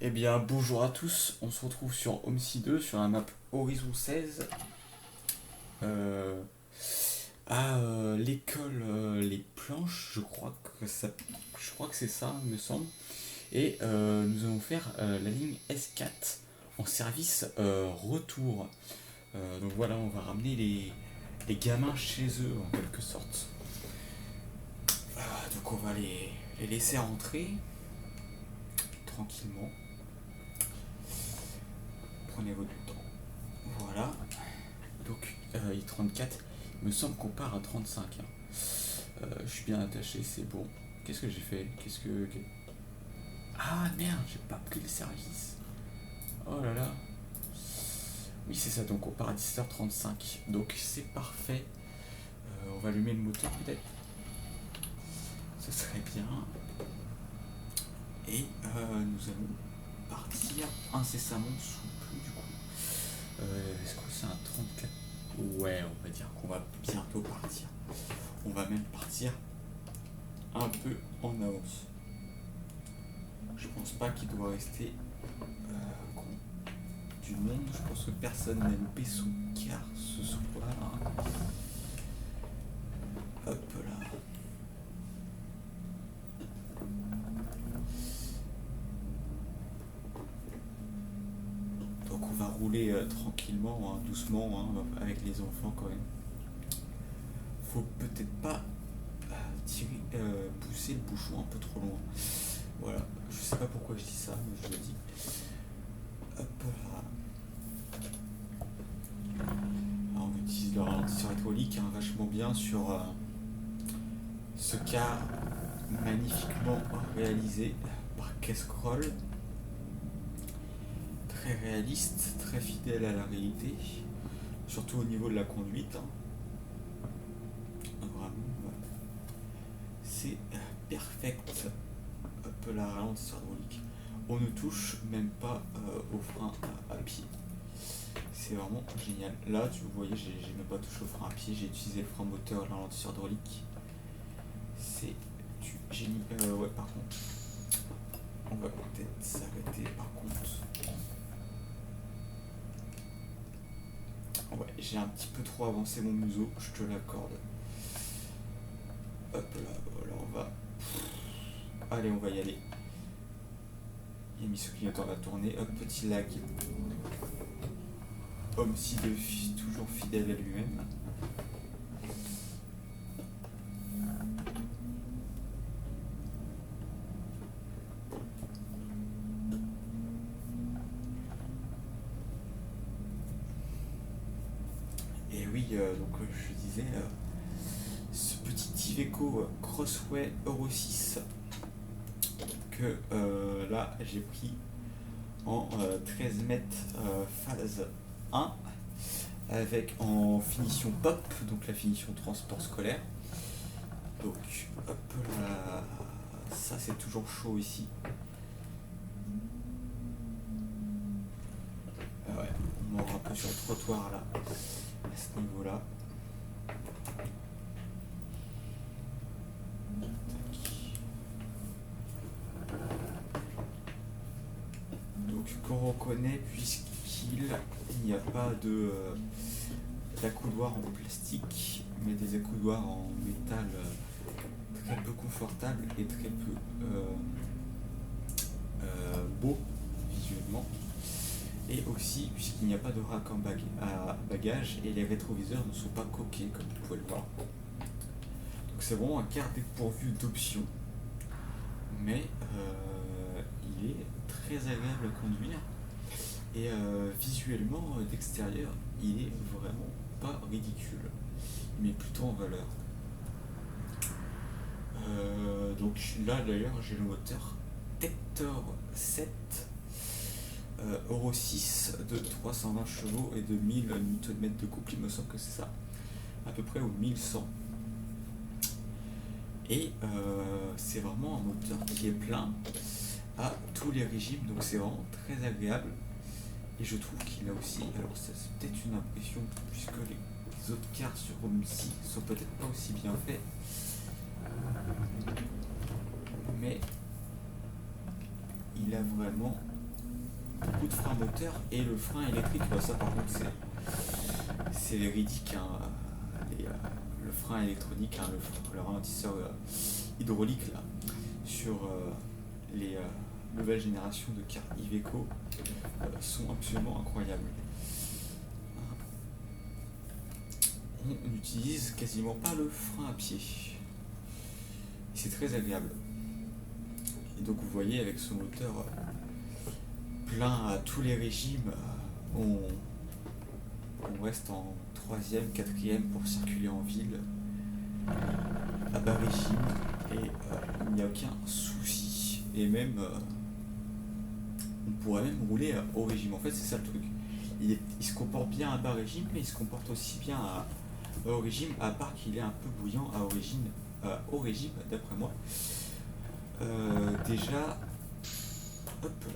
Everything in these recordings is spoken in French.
Eh bien, bonjour à tous, on se retrouve sur Homesy 2, sur la map Horizon 16, euh, à l'école Les Planches, je crois que c'est ça, il me semble. Et nous allons faire la ligne S4 en service retour. Donc voilà, on va ramener les gamins chez eux en quelque sorte. Donc on va les laisser rentrer tranquillement. Prenez votre temps. Voilà. Donc il est 34. Il me semble qu'on part à 35. Hein. Je suis bien attaché, c'est bon. Qu'est-ce que j'ai fait? Ah merde, j'ai pas pris le service. Oh là là. Oui, c'est ça, donc on part à 10h35. Donc c'est parfait. On va allumer le moteur peut-être. Ce serait bien. Et nous allons partir incessamment sous pluie du coup. Est-ce que c'est un 34? Ouais, on va dire qu'on va bientôt partir. On va même partir un peu en avance. Je pense pas qu'il doit rester du monde. Je pense que personne n'a loupé son quart ce soir. Hop là. Donc on va rouler tranquillement, hein, doucement, hein, avec les enfants quand même. Faut peut-être pas pousser le bouchon un peu trop loin. Voilà, je sais pas pourquoi je dis ça, mais je le dis. Hop là. Alors, on utilise le ralentisseur hydraulique hein, vachement bien sur ce cas magnifiquement réalisé par Kestrel. Très réaliste, très fidèle à la réalité, surtout au niveau de la conduite. Hein. Vraiment, c'est perfect. Hop là, ralentisseur hydraulique. On ne touche même pas au frein à pied. C'est vraiment génial. Là, vous voyez, j'ai même pas touché au frein à pied, j'ai utilisé le frein moteur, le ralentisseur hydraulique. C'est du génie. Ouais, par contre, on va peut-être s'arrêter par contre. Ouais, j'ai un petit peu trop avancé mon museau, je te l'accorde. Hop là, voilà, on va. Allez, on va y aller. Il a mis ce clignotant va tourner. Hop, petit lag. Homesy toujours fidèle à lui-même. Et oui, donc je disais, ce petit Iveco Crossway Euro 6 que là j'ai pris en 13 mètres phase 1 avec en finition pop, donc la finition transport scolaire. Donc hop là, ça c'est toujours chaud ici. Ouais, on mord un peu sur le trottoir là, à ce niveau là. Donc qu'on reconnaît puisqu'il n'y a pas d'accoudoir en plastique, mais des accoudoirs en métal très peu confortables et très peu beaux visuellement. Et aussi puisqu'il n'y a pas de rack à bagages et les rétroviseurs ne sont pas coqués comme vous pouvez le voir. Donc c'est vraiment un car dépourvu d'options, mais il est très agréable à conduire et visuellement d'extérieur il est vraiment pas ridicule, il met plutôt en valeur. Donc là d'ailleurs j'ai le moteur Tector 7 Euro 6 de 320 chevaux et de 1000 Nm de couple, il me semble que c'est ça, à peu près, ou 1100. Et c'est vraiment un moteur qui est plein à tous les régimes, donc c'est vraiment très agréable. Et je trouve qu'il a aussi, alors ça c'est peut-être une impression, puisque les autres cartes sur Homesy sont peut-être pas aussi bien faits, mais il a vraiment beaucoup de freins moteurs et le frein électrique, bah, ça par contre c'est véridique, hein, le frein électronique, hein, le ralentisseur hydraulique là, sur les nouvelles générations de cars Iveco sont absolument incroyables. On n'utilise quasiment pas le frein à pied. C'est très agréable. Et donc vous voyez avec ce moteur plein à tous les régimes, on reste en 3e, 4e pour circuler en ville à bas régime et il n'y a aucun souci. Et même on pourrait même rouler au régime. En fait c'est ça le truc. Il se comporte bien à bas régime, mais il se comporte aussi bien au régime, à part qu'il est un peu bouillant au régime d'après moi. Déjà, hop là.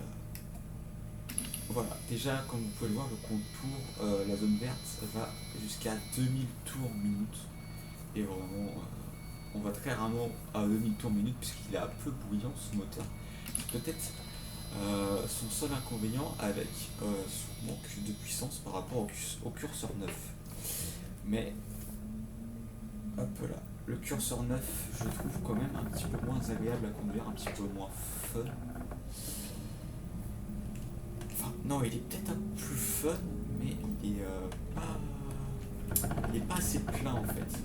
Voilà, déjà comme vous pouvez le voir, le contour, la zone verte va jusqu'à 2000 tours minute. Et vraiment, on va très rarement à 2000 tours minute puisqu'il est un peu bouillant ce moteur. Peut-être son seul inconvénient avec son manque de puissance par rapport au curseur 9. Mais hop là, le curseur 9 je trouve quand même un petit peu moins agréable à conduire, un petit peu moins fun. Enfin non, il est peut-être un peu plus fun, mais il est pas assez plein en fait.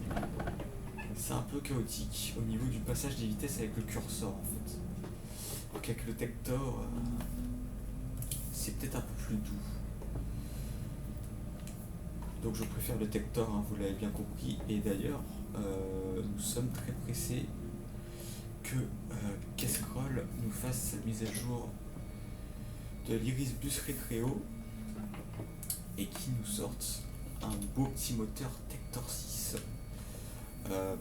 C'est un peu chaotique au niveau du passage des vitesses avec le curseur en fait. Donc avec le Tector, c'est peut-être un peu plus doux. Donc je préfère le Tector, hein, vous l'avez bien compris. Et d'ailleurs, nous sommes très pressés que Kestrel nous fasse sa mise à jour de l'Iris Bus Recreo et qui nous sorte un beau petit moteur Tector 6.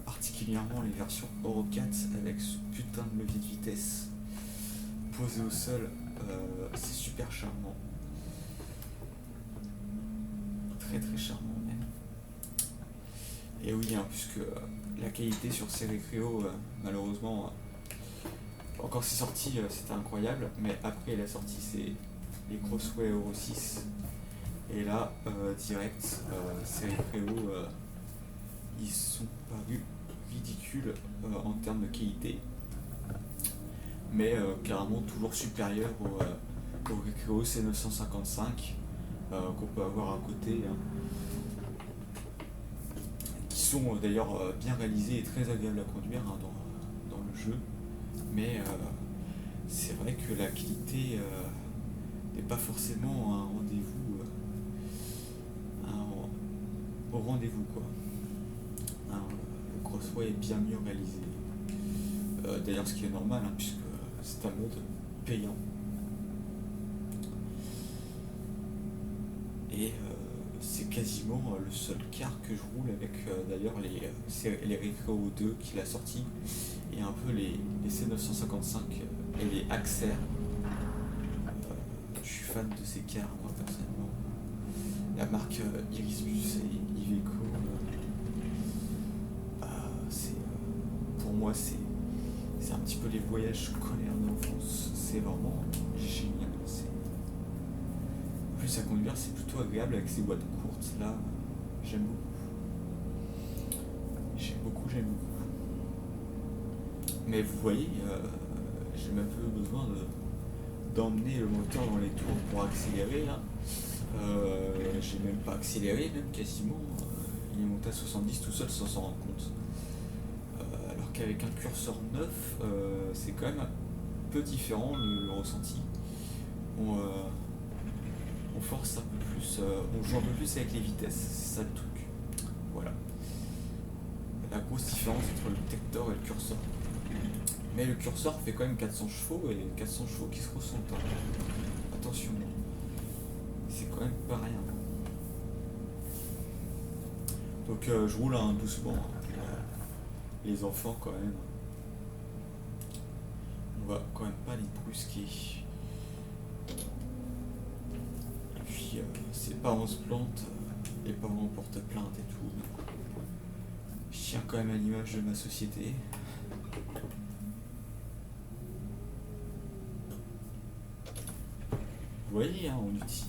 Particulièrement les versions Euro 4 avec ce putain de levier de vitesse posé au sol, c'est super charmant. Très très charmant même. Et oui, hein, puisque la qualité sur ces Recreo, malheureusement, quand c'est sorti, c'était incroyable, mais après la sortie, c'est les Crossway Euro 6. Et là, direct, ces Recreo, ils sont parus ridicules en termes de qualité. Mais carrément toujours supérieur au Recreo C955 qu'on peut avoir à côté, hein, qui sont d'ailleurs bien réalisés et très agréables à conduire, hein, dans le jeu. Mais c'est vrai que la qualité n'est pas forcément un rendez-vous au rendez-vous quoi. Hein, le Crossway est bien mieux réalisé. D'ailleurs ce qui est normal, hein, puisque c'est un mode payant. Et c'est quasiment le seul car que je roule avec d'ailleurs les Recreo 2 qu'il a sorti et un peu les C955 et les Axer. Je suis fan de ces cars moi personnellement. La marque Irisbus et Iveco, pour moi c'est un petit peu les voyages scolaires d'enfance. C'est vraiment génial. En plus à conduire c'est plutôt agréable avec ces boîtes courtes là. J'aime beaucoup. Mais vous voyez, j'ai même peu besoin d'emmener le moteur dans les tours pour accélérer là. J'ai même pas accéléré, même quasiment. Il est monté à 70 tout seul sans s'en rendre compte. Alors qu'avec un curseur 9, c'est quand même un peu différent le ressenti. On force un peu plus, on joue un peu plus avec les vitesses, c'est ça le truc. Voilà. La grosse différence entre le Tector et le curseur. Mais le curseur fait quand même 400 chevaux et 400 chevaux qui se ressentent. Attention, c'est quand même pas rien. Donc je roule doucement. Les enfants quand même. On va quand même pas les brusquer. Et puis si les parents se plantent, les parents portent plainte et tout. Je tiens quand même à l'image de ma société. Vous voyez, hein,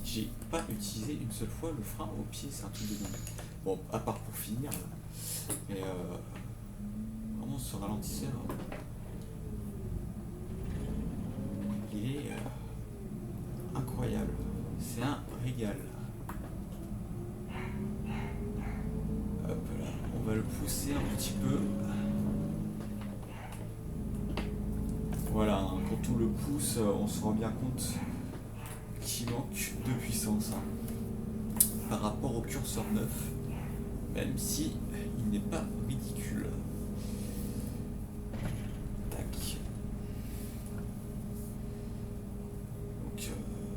j'ai pas utilisé une seule fois le frein au pied, c'est un truc de dingue. Bon, à part pour finir, là. Mais vraiment ce ralentisseur, il est incroyable. C'est un régal. Hop là, on va le pousser un petit peu. Voilà, hein, quand on le pousse, on se rend bien compte qu'il manque de puissance hein, par rapport au curseur neuf, même si il n'est pas ridicule. Tac. Donc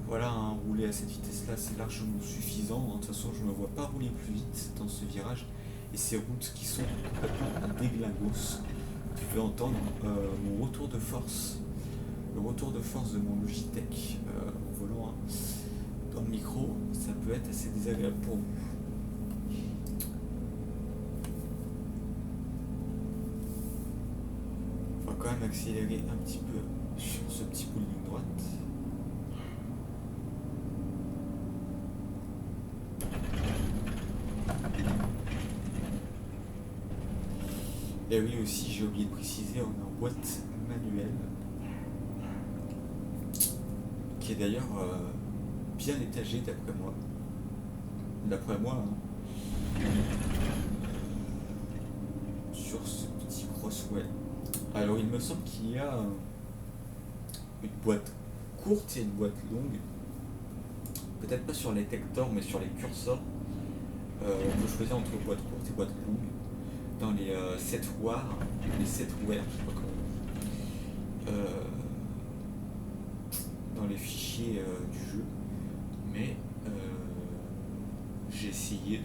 voilà, hein, rouler à cette vitesse-là, c'est largement suffisant. Hein. De toute façon, je ne me vois pas rouler plus vite dans ce virage. Et ces routes qui sont complètement déglingos. Tu peux entendre mon retour de force, le retour de force de mon Logitech en volant hein, dans le micro, ça peut être assez désagréable pour vous. On va quand même accélérer un petit peu sur ce petit bout de ligne droite. Et oui aussi, j'ai oublié de préciser, on est en boîte manuelle, qui est d'ailleurs bien étagée d'après moi. D'après moi, hein, sur ce petit Crossway. Alors il me semble qu'il y a une boîte courte et une boîte longue. Peut-être pas sur les Tector, mais sur les curseurs. On peut choisir entre boîte courte et boîte longue. Dans les setware, les setware, je sais pas comment. Dans les fichiers du jeu. Mais j'ai essayé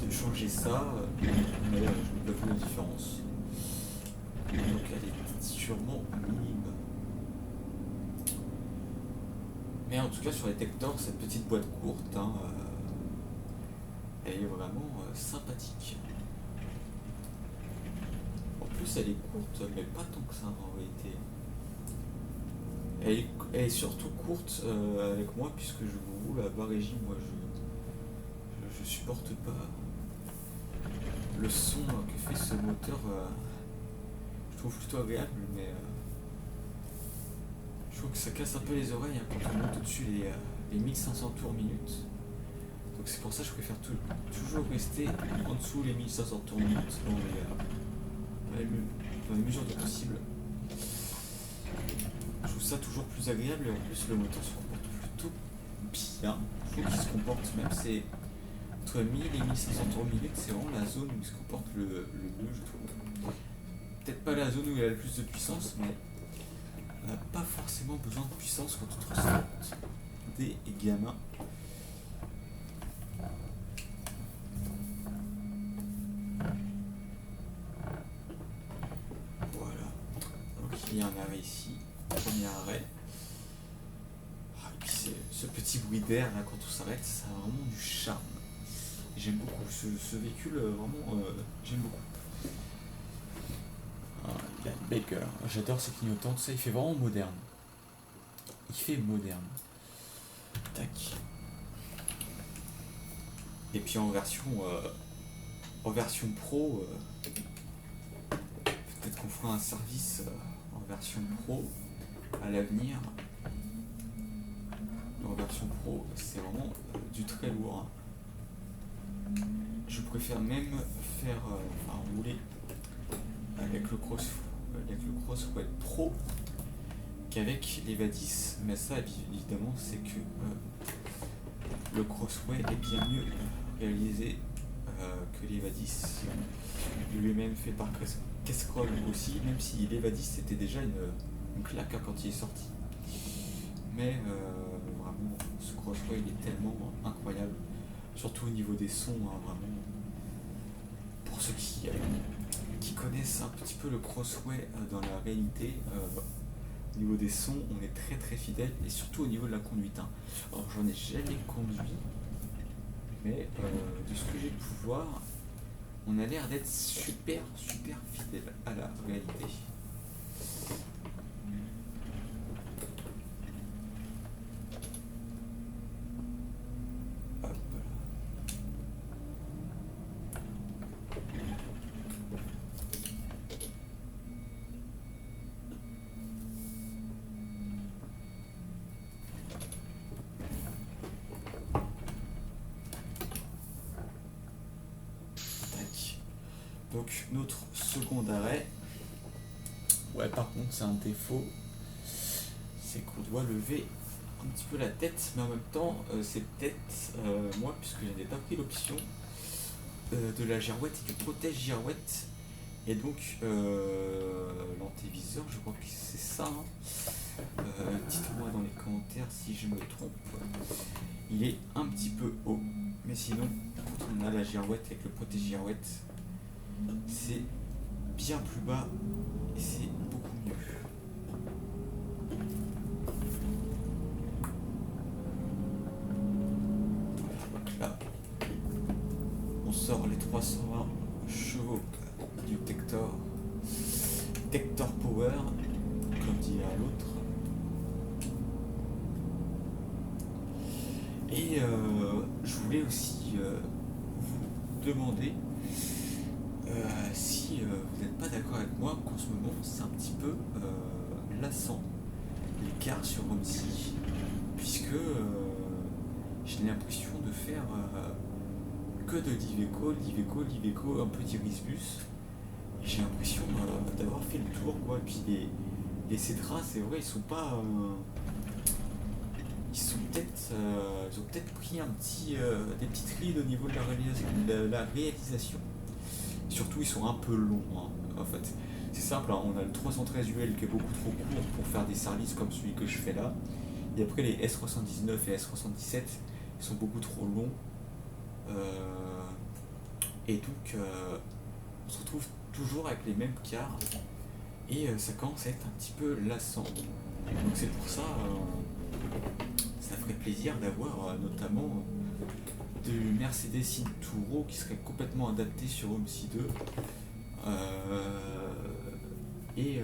de changer ça, mais je n'ai pas vu la différence. Donc elle est sûrement minime. Mais en tout cas sur les Tector, cette petite boîte courte, hein, elle est vraiment sympathique. En plus elle est courte, mais pas tant que ça en réalité. Elle est surtout courte avec moi puisque je roule à bas régime. Moi je supporte pas le son que fait ce moteur. Je trouve plutôt agréable, mais je trouve que ça casse un peu les oreilles hein, quand on monte au-dessus les 1500 tours minute. Donc c'est pour ça que je préfère toujours rester en dessous les 1500 tours minute dans les mesures de possible. Je trouve ça toujours plus agréable et en plus le moteur se comporte plutôt bien. Je trouve qu'il se comporte même, c'est entre 1000 et 1500 tours minute, c'est vraiment la zone où il se comporte le mieux, je trouve. Peut-être pas la zone où il a le plus de puissance, mais on n'a pas forcément besoin de puissance quand on transporte des gamins. Voilà. Donc il y a un arrêt ici, premier arrêt. Et puis ce petit bruit d'air là quand on s'arrête, ça a vraiment du charme. J'aime beaucoup ce véhicule, vraiment, j'aime beaucoup. Il a une Baker, j'adore ses clignotants, tout ça, il fait vraiment moderne. Il fait moderne. Tac. Et puis en version pro, peut-être qu'on fera un service en version pro à l'avenir. En version pro, c'est vraiment du très lourd. Je préfère même faire rouler avec le Crossway Pro qu'avec l'Eva10, mais ça évidemment c'est que le Crossway est bien mieux réalisé que l'Eva10, lui-même fait par Kestrel aussi, même si l'Eva10 c'était déjà une claque quand il est sorti. Mais vraiment ce Crossway il est tellement incroyable, surtout au niveau des sons, hein, vraiment. Pour ceux qui connaissent un petit peu le Crossway dans la réalité, au niveau des sons, on est très très fidèle, et surtout au niveau de la conduite. Hein. Alors j'en ai jamais conduit, mais de ce que j'ai pu voir, on a l'air d'être super fidèle à la réalité. Donc notre second arrêt. Ouais, par contre c'est un défaut, c'est qu'on doit lever un petit peu la tête, mais en même temps c'est peut-être moi, puisque je n'ai pas pris l'option de la girouette et du protège girouette, et donc l'antéviseur, je crois que c'est ça, hein. Dites-moi dans les commentaires si je me trompe. Il est un petit peu haut, mais sinon quand on a la girouette avec le protège girouette, c'est bien plus bas et c'est beaucoup mieux. Donc là, on sort les 320 chevaux du Tector Power, comme dirait l'autre. Et je voulais aussi vous demander si vous n'êtes pas d'accord avec moi qu'en ce moment c'est un petit peu lassant l'écart sur Homsi, puisque j'ai l'impression de faire que de l'Iveco, un peu d'Irisbus. J'ai l'impression d'avoir fait le tour, quoi. Et puis les Cedras, c'est vrai, ils sont pas. Ils ont peut-être pris des petites rides au niveau de la réalisation. Surtout, ils sont un peu longs, hein. En fait, c'est simple, hein. On a le 313 UL qui est beaucoup trop court pour faire des services comme celui que je fais là. Et après, les S79 et S77, ils sont beaucoup trop longs. Et donc, on se retrouve toujours avec les mêmes cars. Et ça commence à être un petit peu lassant. Donc, c'est pour ça, ça ferait plaisir d'avoir notamment du Mercedes Inturo qui serait complètement adapté sur Homsi 2, et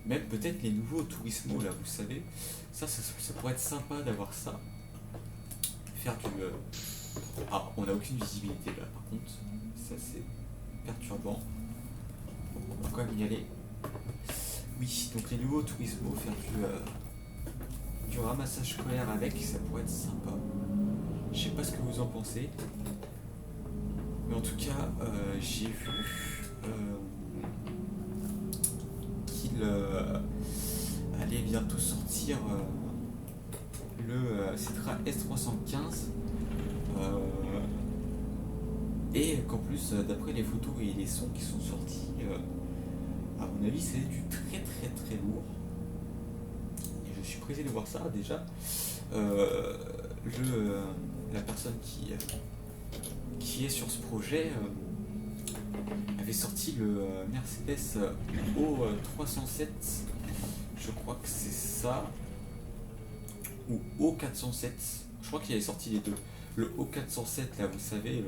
même peut-être les nouveaux Turismo là, vous savez, ça pourrait être sympa d'avoir ça, faire du on n'a aucune visibilité là par contre, ça c'est perturbant. On va quand même y aller. Oui, donc les nouveaux Turismo, faire du ramassage scolaire avec, ça pourrait être sympa. Je sais pas ce que vous en pensez, mais en tout cas, j'ai vu qu'il allait bientôt sortir le Cetra S315, et qu'en plus, d'après les photos et les sons qui sont sortis, à mon avis, c'est du très très très lourd. Et je suis pressé de voir ça déjà. La personne qui est sur ce projet avait sorti le Mercedes O307, je crois que c'est ça, ou O407, je crois qu'il avait sorti les deux. Le O407 là, vous savez,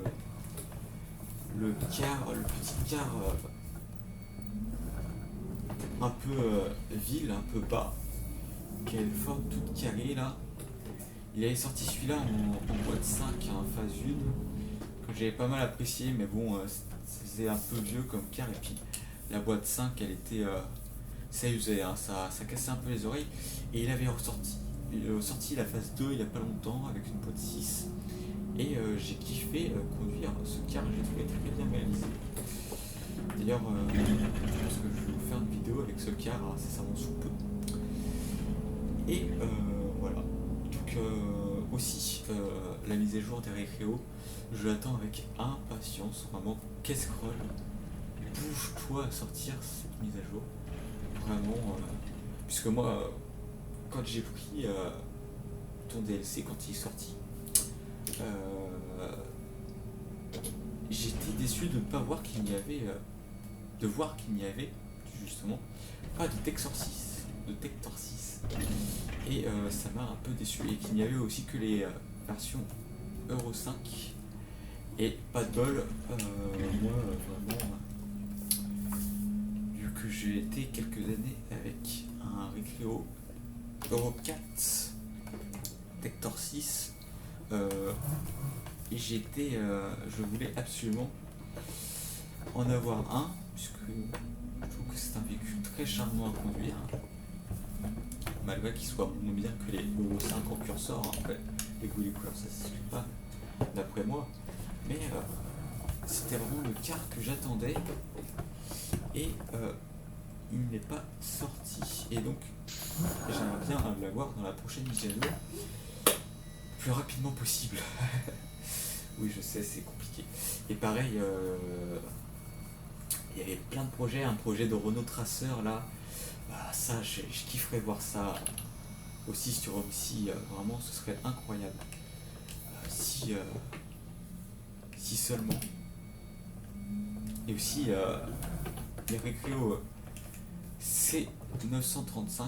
le petit car un peu ville, un peu bas, qui a une forme toute carrée là. Il avait sorti celui-là en boîte 5, hein, phase 1, que j'avais pas mal apprécié, mais bon, c'est un peu vieux comme car, et puis la boîte 5, elle était. Ça usait, hein, ça cassait un peu les oreilles, et il avait sorti la phase 2 il y a pas longtemps avec une boîte 6, et j'ai kiffé conduire ce car, j'ai trouvé très bien réalisé. D'ailleurs, je pense que je vais vous faire une vidéo avec ce car, incessamment sous peu. Et voilà. Donc aussi la mise à jour des Recreo, je l'attends avec impatience, vraiment. Qu'est-ce-Roll, bouge-toi à sortir cette mise à jour, vraiment, puisque moi quand j'ai pris ton DLC quand il est sorti, j'étais déçu de ne pas voir qu'il n'y avait justement pas de Tector 6, et ça m'a un peu déçu, et qu'il n'y avait aussi que les versions Euro 5, et pas de bol, moi vraiment, vu que j'ai été quelques années avec un Recreo Euro 4 Tector 6, et je voulais absolument en avoir un, puisque je trouve que c'est un véhicule très charmant à conduire, malgré qu'il soit moins bien que les Euro 5 en curseur. Après, les goûts et les couleurs, ça se suit pas, d'après moi, mais c'était vraiment le car que j'attendais et il n'est pas sorti. Et donc j'aimerais bien l'avoir dans la prochaine mise à jour plus rapidement possible. Oui, je sais, c'est compliqué. Et pareil, il y avait plein de projets, un projet de Renault Tracer là. Ça, je kifferais voir ça aussi sur OMSI, vraiment, ce serait incroyable. Si seulement. Et aussi les Récréo C935.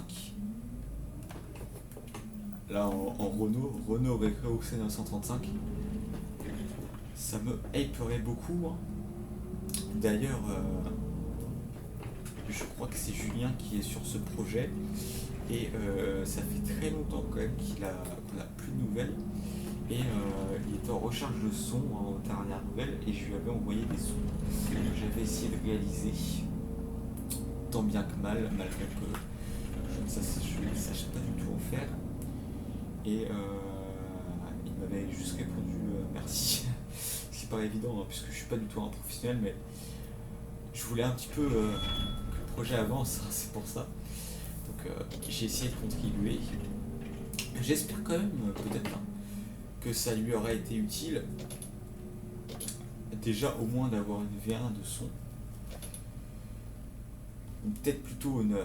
Là en Renault Récréo C935. Ça me hyperait beaucoup. Hein. D'ailleurs, je crois que c'est Julien qui est sur ce projet. Et ça fait très longtemps quand même qu'on n'a plus de nouvelles. Et il était en recherche de sons aux dernières nouvelles et je lui avais envoyé des sons que j'avais essayé de réaliser tant bien que mal, malgré que je ne sache pas du tout en faire. Et il m'avait juste répondu merci. C'est pas évident hein, puisque je suis pas du tout un professionnel, mais je voulais un petit peu que le projet avance, hein, c'est pour ça. Donc j'ai essayé de contribuer. J'espère quand même, peut-être, hein, que ça lui aurait été utile. Déjà au moins d'avoir une V1 de son. Ou peut-être plutôt une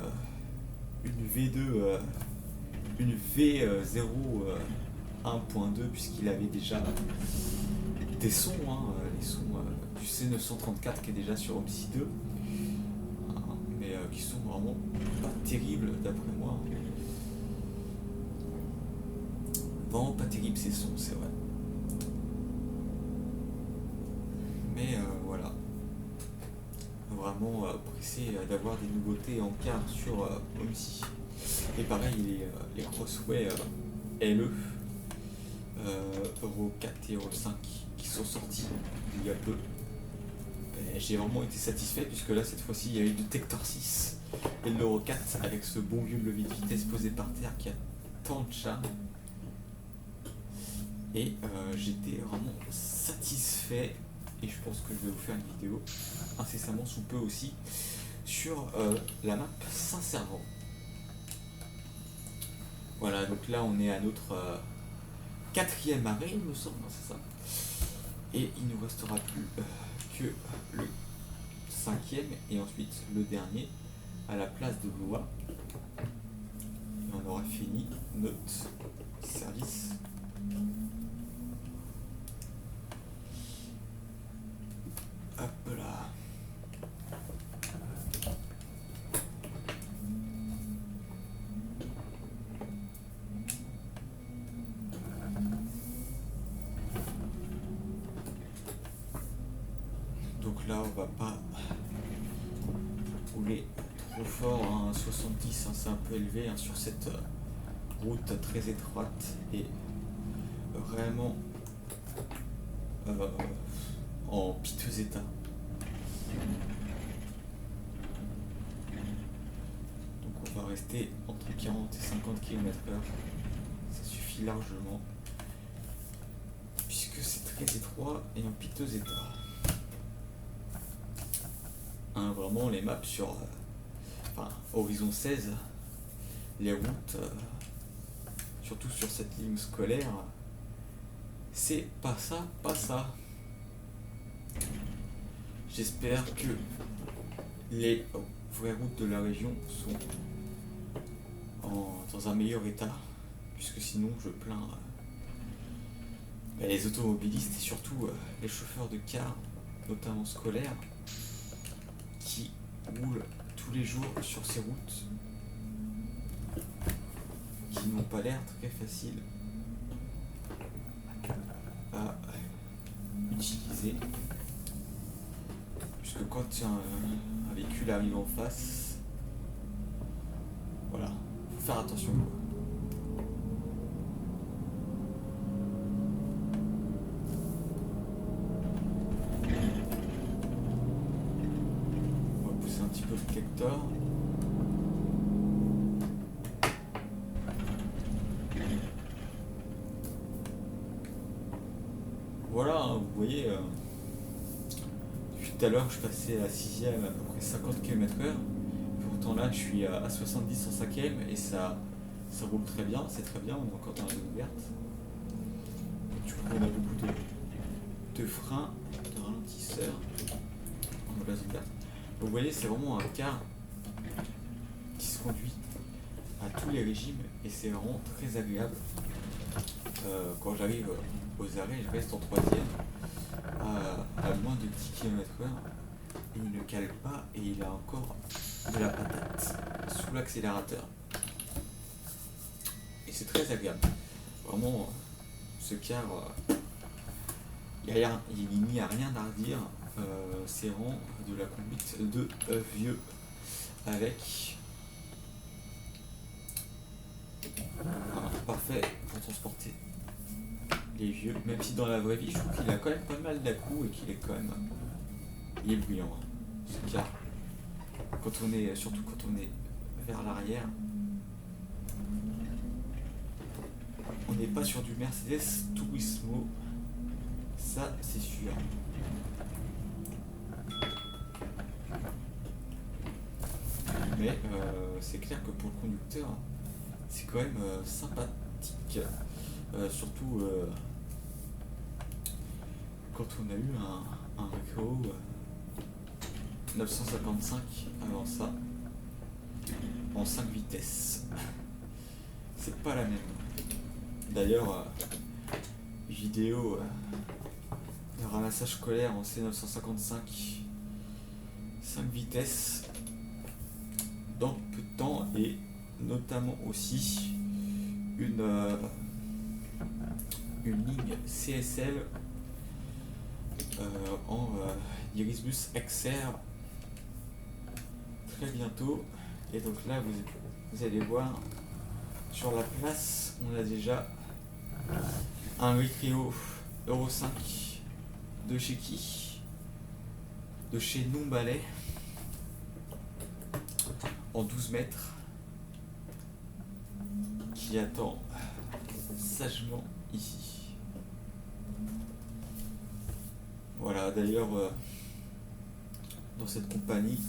V2, une V0 1.2 puisqu'il avait déjà des sons, hein, les sons du C934 qui est déjà sur OMSI 2. Mais qui sont vraiment pas terribles d'après moi. Vraiment pas terribles ces sons, c'est vrai. Mais voilà. Vraiment pressé d'avoir des nouveautés en quart sur OMSI. Et pareil, les Crossway LE Euro 4 et Euro 5 qui sont sortis il y a peu. J'ai vraiment été satisfait puisque là cette fois-ci il y a eu le Tector 6 et l'Euro 4 avec ce bon vieux levier de vitesse posé par terre qui a tant de charme. Et j'étais vraiment satisfait et je pense que je vais vous faire une vidéo incessamment sous peu aussi sur la map Saint-Servant. Voilà, donc là on est à notre quatrième arrêt, il me semble, c'est ça. Et il ne nous restera plus que le cinquième et ensuite le dernier à la place de Blois. Et on aura fini notre service. Hop là. Donc là on va pas rouler trop fort, hein, 70 hein, c'est un peu élevé hein, sur cette route très étroite et vraiment en piteux état. Donc on va rester entre 40 et 50 km/h, ça suffit largement puisque c'est très étroit et en piteux état. Hein, vraiment les maps sur Horizon 16, les routes, surtout sur cette ligne scolaire, c'est pas ça, pas ça. J'espère que les vraies routes de la région sont dans un meilleur état, puisque sinon je plains les automobilistes et surtout les chauffeurs de cars, notamment scolaires, qui roulent tous les jours sur ces routes qui n'ont pas l'air très faciles à utiliser, puisque quand un véhicule arrive en face, voilà, faut faire attention quoi. On va pousser un petit peu le Tector. Voilà, hein, vous voyez, tout à l'heure je passais à la 6ème à peu près 50 km/h. Pourtant là je suis à 70 en 5ème et ça roule très bien, c'est très bien, on est encore dans la zone ouverte. Du coup on a beaucoup de freins, de ralentisseurs dans la zone verte. Donc vous voyez c'est vraiment un car qui se conduit à tous les régimes et c'est vraiment très agréable. Quand j'arrive aux arrêts, je reste en 3ème à moins de 10 km/h et il ne cale pas et il a encore de la patate sous l'accélérateur. Et c'est très agréable. Vraiment, ce car, il n'y a rien à redire. C'est vraiment de la conduite de vieux avec parfait pour transporter les vieux, même si dans la vraie vie je trouve qu'il a quand même pas mal d'à-coups et qu'il est quand même il est bruyant ce car surtout quand on est vers l'arrière, on n'est pas sur du Mercedes Turismo, ça c'est sûr. Mais c'est clair que pour le conducteur c'est quand même sympathique, surtout quand on a eu un Recreau 955 avant ça, en 5 vitesses. C'est pas la même. D'ailleurs, vidéo de ramassage scolaire en C955 5 vitesses dans peu de temps et notamment aussi une ligne CSL en Irisbus XR très bientôt. Et donc là vous allez voir sur la place on a déjà un Recreau Euro 5 de chez qui? De chez Numbalay en 12 mètres qui attend sagement ici. Voilà, d'ailleurs dans cette compagnie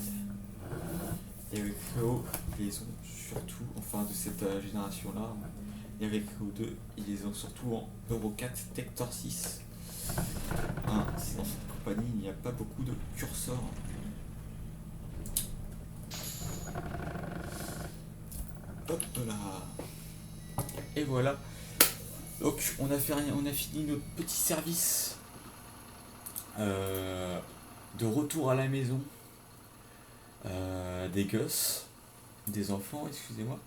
les Recreau ils les ont surtout, enfin de cette génération là, les Recreau 2 ils les ont surtout en Euro 4 Tector 6. C'est dans cette compagnie il n'y a pas beaucoup de curseurs. Hop là. Et voilà. Donc on a fini notre petit service de retour à la maison des gosses, des enfants, excusez-moi,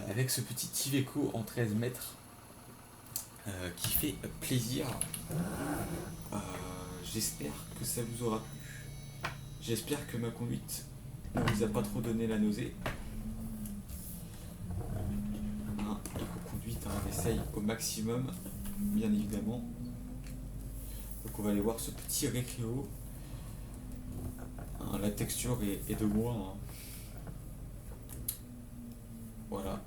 avec ce petit Iveco en 13 mètres qui fait plaisir. J'espère que ça vous aura plu. J'espère que ma conduite ne vous a pas trop donné la nausée. Éco-conduite, on essaye au maximum, bien évidemment. Donc on va aller voir ce petit Recreau. La texture est de loin. Voilà.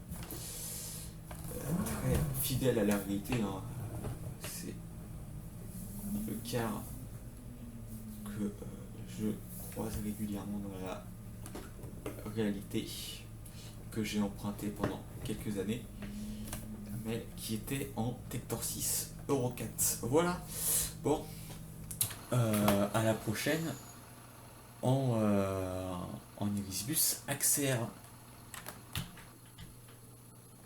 Très fidèle à la réalité. C'est le car que je croise régulièrement dans la réalité, que j'ai emprunté pendant quelques années, mais qui était en Tector 6 Euro 4. Voilà. Bon, à la prochaine en Irisbus XR.